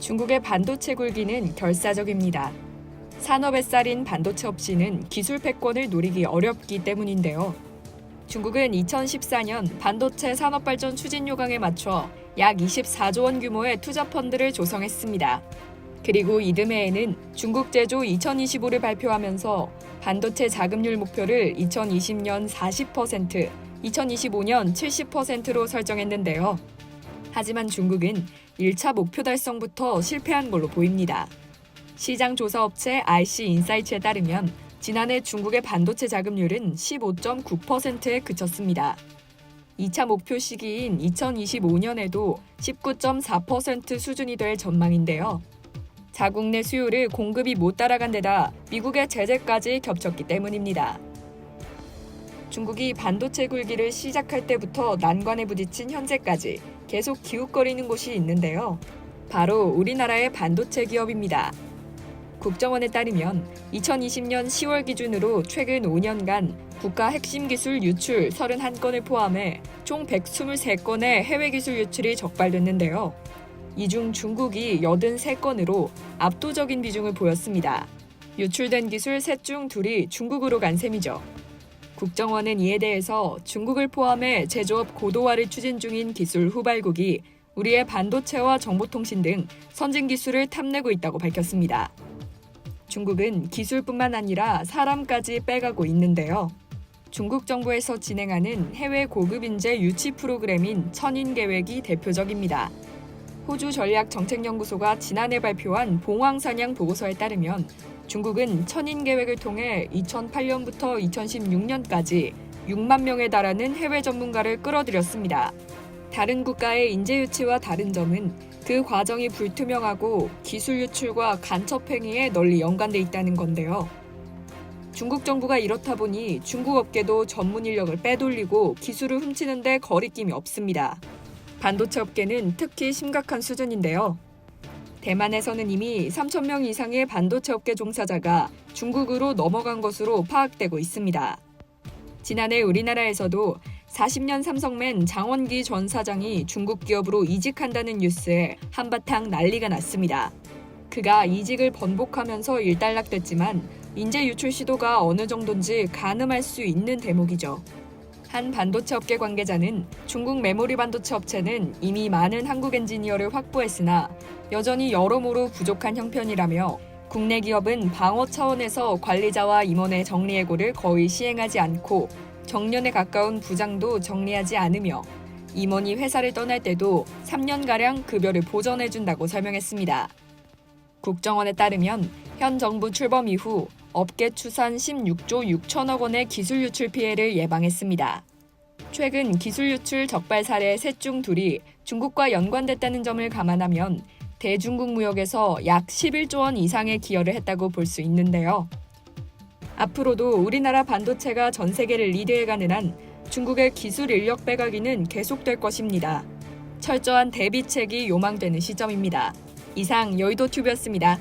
중국의 반도체 굴기는 결사적입니다. 산업의 쌀인 반도체 없이는 기술 패권을 노리기 어렵기 때문인데요. 중국은 2014년 반도체 산업발전 추진 요강에 맞춰 약 24조 원 규모의 투자 펀드를 조성했습니다. 그리고 이듬해에는 중국 제조 2025를 발표하면서 반도체 자금률 목표를 2020년 40%, 2025년 70%로 설정했는데요. 하지만 중국은 1차 목표 달성부터 실패한 걸로 보입니다. 시장 조사 업체 RC인사이츠에 따르면 지난해 중국의 반도체 자금률은 15.9%에 그쳤습니다. 2차 목표 시기인 2025년에도 19.4% 수준이 될 전망인데요. 자국 내 수요를 공급이 못 따라간 데다 미국의 제재까지 겹쳤기 때문입니다. 중국이 반도체 굴기를 시작할 때부터 난관에 부딪힌 현재까지 계속 기웃거리는 곳이 있는데요. 바로 우리나라의 반도체 기업입니다. 국정원에 따르면 2020년 10월 기준으로 최근 5년간 국가 핵심 기술 유출 31건을 포함해 총 123건의 해외 기술 유출이 적발됐는데요. 이 중 중국이 83건으로 압도적인 비중을 보였습니다. 유출된 기술 셋 중 2이 중국으로 간 셈이죠. 국정원은 이에 대해서 중국을 포함해 제조업 고도화를 추진 중인 기술 후발국이 우리의 반도체와 정보통신 등 선진 기술을 탐내고 있다고 밝혔습니다. 중국은 기술뿐만 아니라 사람까지 빼가고 있는데요. 중국 정부에서 진행하는 해외 고급 인재 유치 프로그램인 천인 계획이 대표적입니다. 호주 전략정책연구소가 지난해 발표한 봉황사냥 보고서에 따르면 중국은 천인 계획을 통해 2008년부터 2016년까지 6만 명에 달하는 해외 전문가를 끌어들였습니다. 다른 국가의 인재 유치와 다른 점은 그 과정이 불투명하고 기술 유출과 간첩 행위에 널리 연관돼 있다는 건데요. 중국 정부가 이렇다 보니 중국 업계도 전문 인력을 빼돌리고 기술을 훔치는 데 거리낌이 없습니다. 반도체 업계는 특히 심각한 수준인데요. 대만에서는 이미 3,000명 이상의 반도체 업계 종사자가 중국으로 넘어간 것으로 파악되고 있습니다. 지난해 우리나라에서도 40년 삼성맨 장원기 전 사장이 중국 기업으로 이직한다는 뉴스에 한바탕 난리가 났습니다. 그가 이직을 번복하면서 일단락됐지만 인재 유출 시도가 어느 정도인지 가늠할 수 있는 대목이죠. 한 반도체 업계 관계자는 중국 메모리 반도체 업체는 이미 많은 한국 엔지니어를 확보했으나 여전히 여러모로 부족한 형편이라며 국내 기업은 방어 차원에서 관리자와 임원의 정리해고를 거의 시행하지 않고 정년에 가까운 부장도 정리하지 않으며 임원이 회사를 떠날 때도 3년가량 급여를 보전해준다고 설명했습니다. 국정원에 따르면 현 정부 출범 이후 업계 추산 16조 6천억 원의 기술 유출 피해를 예방했습니다. 최근 기술 유출 적발 사례 셋 중 2이 중국과 연관됐다는 점을 감안하면 대중국 무역에서 약 11조 원 이상의 기여를 했다고 볼 수 있는데요. 앞으로도 우리나라 반도체가 전 세계를 리드해가는 한 중국의 기술 인력 빼가기는 계속될 것입니다. 철저한 대비책이 요망되는 시점입니다. 이상 여의도 튜브였습니다.